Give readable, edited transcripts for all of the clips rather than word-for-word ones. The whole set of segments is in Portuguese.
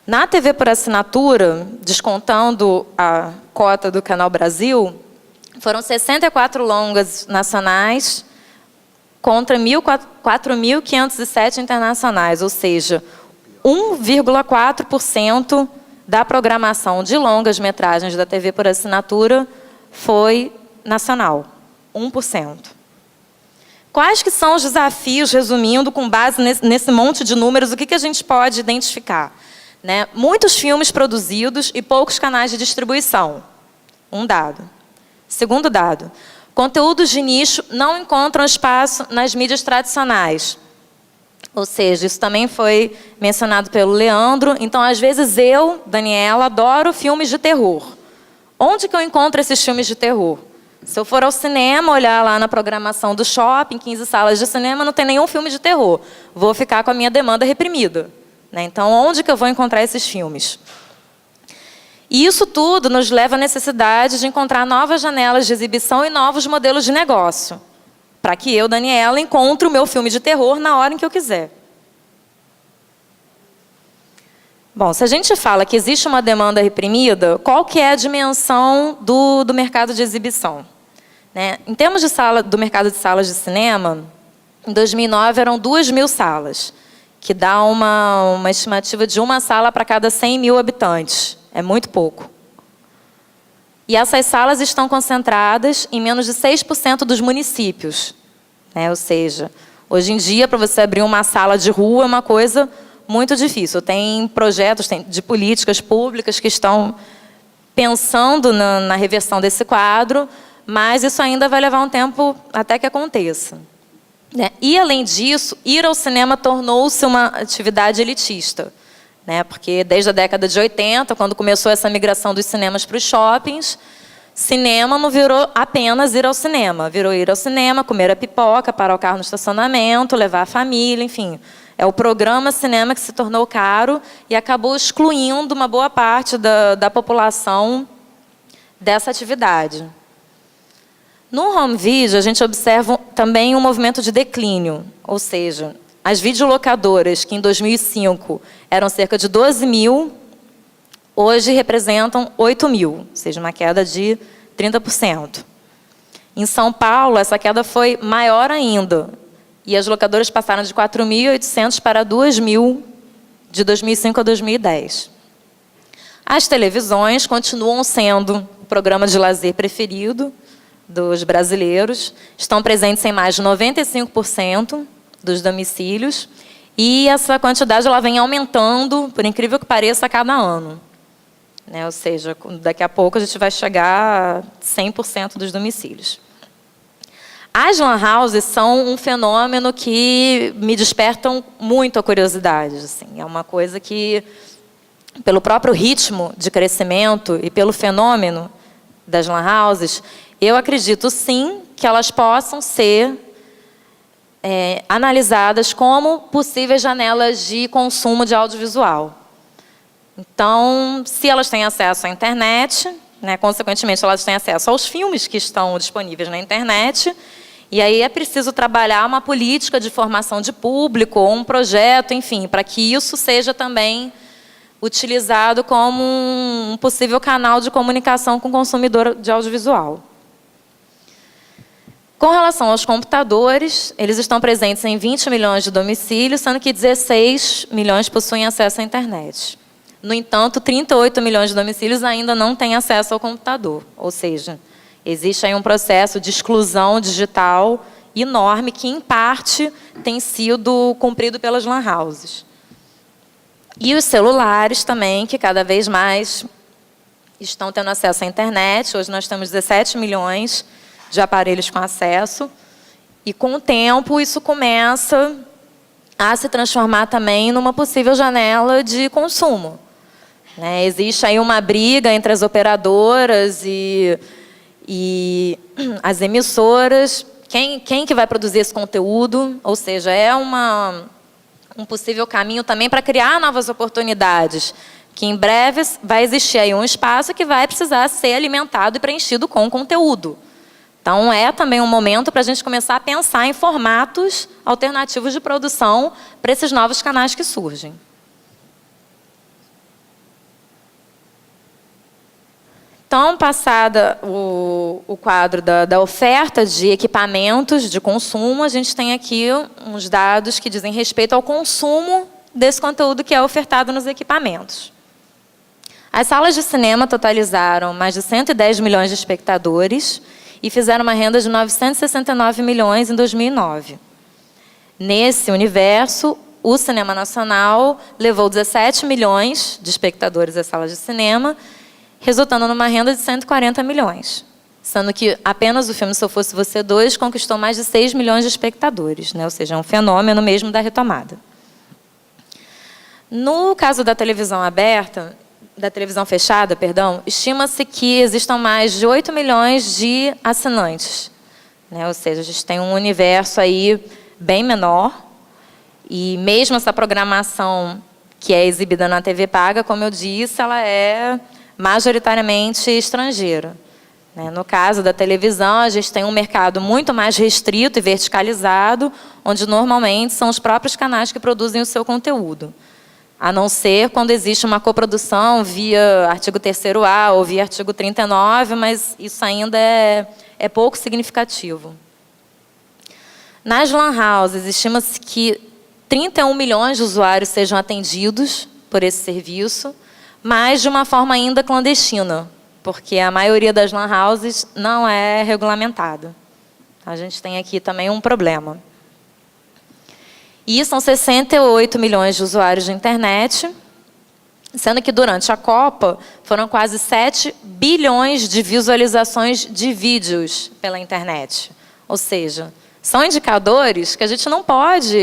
Na TV por assinatura, descontando a cota do Canal Brasil, foram 64 longas nacionais contra 4.507 internacionais, ou seja, 1,4% da programação de longas-metragens da TV por assinatura foi nacional, 1%. Quais que são os desafios, resumindo, com base nesse monte de números, o que a gente pode identificar? Né? Muitos filmes produzidos e poucos canais de distribuição. Um dado. Segundo dado, conteúdos de nicho não encontram espaço nas mídias tradicionais. Ou seja, isso também foi mencionado pelo Leandro. Então, às vezes, eu, Daniela, adoro filmes de terror. Onde que eu encontro esses filmes de terror? Se eu for ao cinema, olhar lá na programação do shopping, 15 salas de cinema, não tem nenhum filme de terror. Vou ficar com a minha demanda reprimida. Né? Então, onde que eu vou encontrar esses filmes? E isso tudo nos leva à necessidade de encontrar novas janelas de exibição e novos modelos de negócio, para que eu, Daniela, encontre o meu filme de terror na hora em que eu quiser. Bom, se a gente fala que existe uma demanda reprimida, qual que é a dimensão do mercado de exibição? Né? Em termos do mercado de salas de cinema, em 2009 eram 2.000 salas, que dá uma estimativa de uma sala para cada 100 mil habitantes. É muito pouco. E essas salas estão concentradas em menos de 6% dos municípios. Né? Ou seja, hoje em dia, para você abrir uma sala de rua é uma coisa muito difícil. Tem projetos de políticas públicas que estão pensando na reversão desse quadro, mas isso ainda vai levar um tempo até que aconteça. Né? E, além disso, ir ao cinema tornou-se uma atividade elitista. Né? Porque desde a década de 80, quando começou essa migração dos cinemas para os shoppings, cinema não virou apenas ir ao cinema. Virou ir ao cinema, comer a pipoca, parar o carro no estacionamento, levar a família, enfim. É o programa cinema que se tornou caro e acabou excluindo uma boa parte da população dessa atividade. No home video, a gente observa também um movimento de declínio, ou seja, as videolocadoras, que em 2005 eram cerca de 12.000, hoje representam 8.000, ou seja, uma queda de 30%. Em São Paulo, essa queda foi maior ainda, e as locadoras passaram de 4.800 para 2.000 de 2005 a 2010. As televisões continuam sendo o programa de lazer preferido dos brasileiros, estão presentes em mais de 95% dos domicílios, e essa quantidade ela vem aumentando, por incrível que pareça, a cada ano. Né? Ou seja, daqui a pouco a gente vai chegar a 100% dos domicílios. As lan houses são um fenômeno que me despertam muito a curiosidade. Assim. É uma coisa que, pelo próprio ritmo de crescimento e pelo fenômeno das lan houses, eu acredito, sim, que elas possam ser analisadas como possíveis janelas de consumo de audiovisual. Então, se elas têm acesso à internet, né, consequentemente, elas têm acesso aos filmes que estão disponíveis na internet, e aí é preciso trabalhar uma política de formação de público, ou um projeto, enfim, para que isso seja também utilizado como um possível canal de comunicação com o consumidor de audiovisual. Com relação aos computadores, eles estão presentes em 20 milhões de domicílios, sendo que 16 milhões possuem acesso à internet. No entanto, 38 milhões de domicílios ainda não têm acesso ao computador. Ou seja, existe aí um processo de exclusão digital enorme que, em parte, tem sido cumprido pelas lan houses. E os celulares também, que cada vez mais estão tendo acesso à internet. Hoje nós temos 17 milhões de aparelhos com acesso. E, com o tempo, isso começa a se transformar também numa possível janela de consumo. Né? Existe aí uma briga entre as operadoras e as emissoras. Quem que vai produzir esse conteúdo? Ou seja, é um possível caminho também para criar novas oportunidades, que em breve vai existir aí um espaço que vai precisar ser alimentado e preenchido com conteúdo. Então, é também um momento para a gente começar a pensar em formatos alternativos de produção para esses novos canais que surgem. Então, passada o quadro da oferta de equipamentos de consumo, a gente tem aqui uns dados que dizem respeito ao consumo desse conteúdo que é ofertado nos equipamentos. As salas de cinema totalizaram mais de 110 milhões de espectadores e fizeram uma renda de 969 milhões em 2009. Nesse universo, o cinema nacional levou 17 milhões de espectadores às salas de cinema, resultando numa renda de 140 milhões. Sendo que apenas o filme Se Eu Fosse Você 2 conquistou mais de 6 milhões de espectadores, né? Ou seja, é um fenômeno mesmo da retomada. No caso da televisão aberta, da televisão fechada, perdão, estima-se que existam mais de 8 milhões de assinantes, né? Ou seja, a gente tem um universo aí bem menor, e mesmo essa programação que é exibida na TV paga, como eu disse, ela é majoritariamente estrangeira. No caso da televisão, a gente tem um mercado muito mais restrito e verticalizado, onde normalmente são os próprios canais que produzem o seu conteúdo. A não ser quando existe uma coprodução via artigo 3º-A ou via artigo 39, mas isso ainda é pouco significativo. Nas lan houses, estima-se que 31 milhões de usuários sejam atendidos por esse serviço, mas de uma forma ainda clandestina, porque a maioria das lan houses não é regulamentada. A gente tem aqui também um problema. E são 68 milhões de usuários de internet, sendo que durante a Copa foram quase 7 bilhões de visualizações de vídeos pela internet. Ou seja, são indicadores que a gente não pode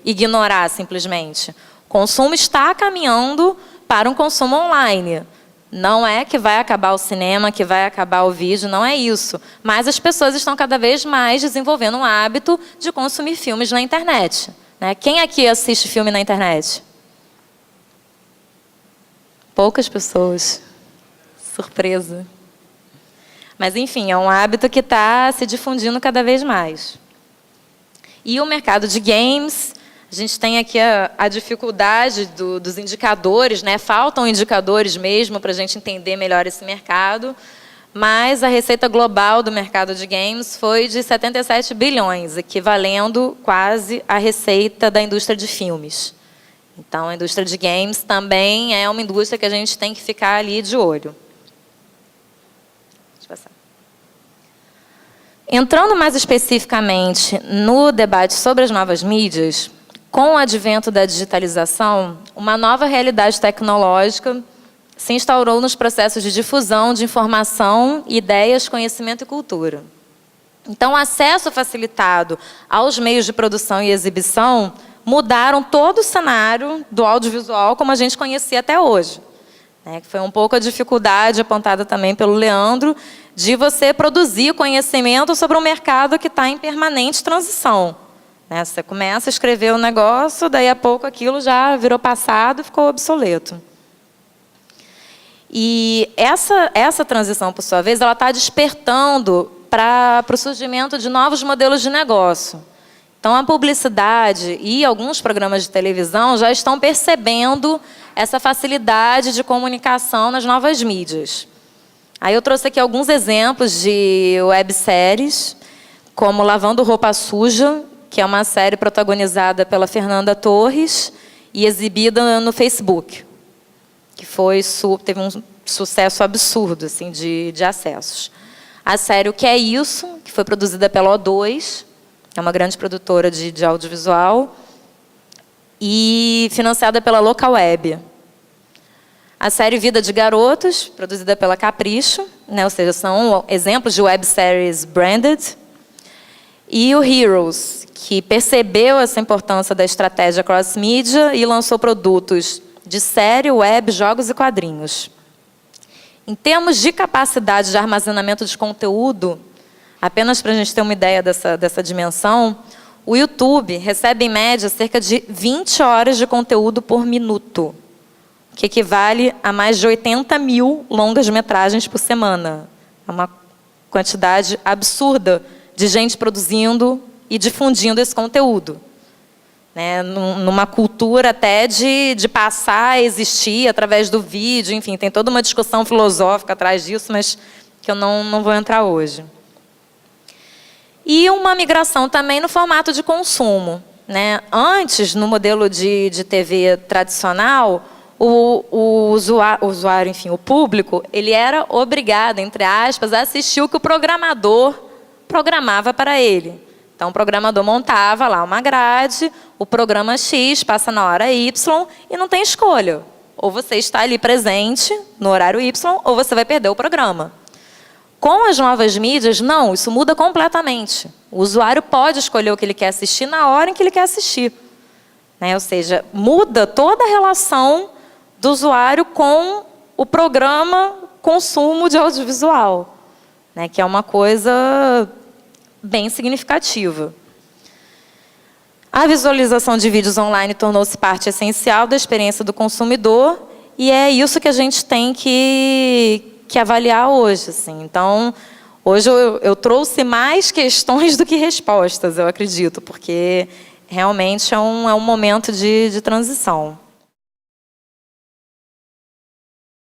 ignorar simplesmente. O consumo está caminhando para um consumo online. Não é que vai acabar o cinema, que vai acabar o vídeo, não é isso. Mas as pessoas estão cada vez mais desenvolvendo um hábito de consumir filmes na internet. Quem aqui assiste filme na internet? Poucas pessoas. Surpresa. Mas, enfim, é um hábito que está se difundindo cada vez mais. E o mercado de games, a gente tem aqui a dificuldade dos indicadores, faltam indicadores mesmo para a gente entender melhor esse mercado, mas a receita global do mercado de games foi de 77 bilhões, equivalendo quase à receita da indústria de filmes. Então, a indústria de games também é uma indústria que a gente tem que ficar ali de olho. Deixa eu passar. Entrando mais especificamente no debate sobre as novas mídias, com o advento da digitalização, uma nova realidade tecnológica se instaurou nos processos de difusão de informação, ideias, conhecimento e cultura. Então, o acesso facilitado aos meios de produção e exibição mudaram todo o cenário do audiovisual como a gente conhecia até hoje. Que foi um pouco a dificuldade apontada também pelo Leandro, de você produzir conhecimento sobre um mercado que está em permanente transição. Você começa a escrever um negócio, daí a pouco aquilo já virou passado e ficou obsoleto. E essa transição, por sua vez, ela está despertando para o surgimento de novos modelos de negócio. Então, a publicidade e alguns programas de televisão já estão percebendo essa facilidade de comunicação nas novas mídias. Aí eu trouxe aqui alguns exemplos de webséries, como Lavando Roupa Suja, que é uma série protagonizada pela Fernanda Torres e exibida no Facebook, que teve um sucesso absurdo assim, de acessos. A série O Que É Isso?, que foi produzida pela O2, é uma grande produtora de audiovisual, e financiada pela Localweb. A série Vida de Garotos, produzida pela Capricho, ou seja, são exemplos de webséries branded. E o Heroes, que percebeu essa importância da estratégia cross-mídia e lançou produtos de série, web, jogos e quadrinhos. Em termos de capacidade de armazenamento de conteúdo, apenas para a gente ter uma ideia dessa dimensão, o YouTube recebe, em média, cerca de 20 horas de conteúdo por minuto, que equivale a mais de 80 mil longas-metragens por semana. É uma quantidade absurda de gente produzindo e difundindo esse conteúdo. né, numa cultura até de passar a existir através do vídeo, enfim, tem toda uma discussão filosófica atrás disso, mas que eu não vou entrar hoje. E uma migração também no formato de consumo, né? Antes, no modelo de TV tradicional, o usuário, enfim, o público, ele era obrigado, entre aspas, a assistir o que o programador programava para ele. Então, o programador montava lá uma grade, o programa X passa na hora Y e não tem escolha. Ou você está ali presente no horário Y, ou você vai perder o programa. Com as novas mídias, não, isso muda completamente. O usuário pode escolher o que ele quer assistir na hora em que ele quer assistir, né? Ou seja, muda toda a relação do usuário com o programa consumo de audiovisual, né? Que é uma coisa bem significativa. A visualização de vídeos online tornou-se parte essencial da experiência do consumidor e é isso que a gente tem que avaliar hoje. Assim. Então, hoje eu trouxe mais questões do que respostas, eu acredito, porque realmente é um momento de transição.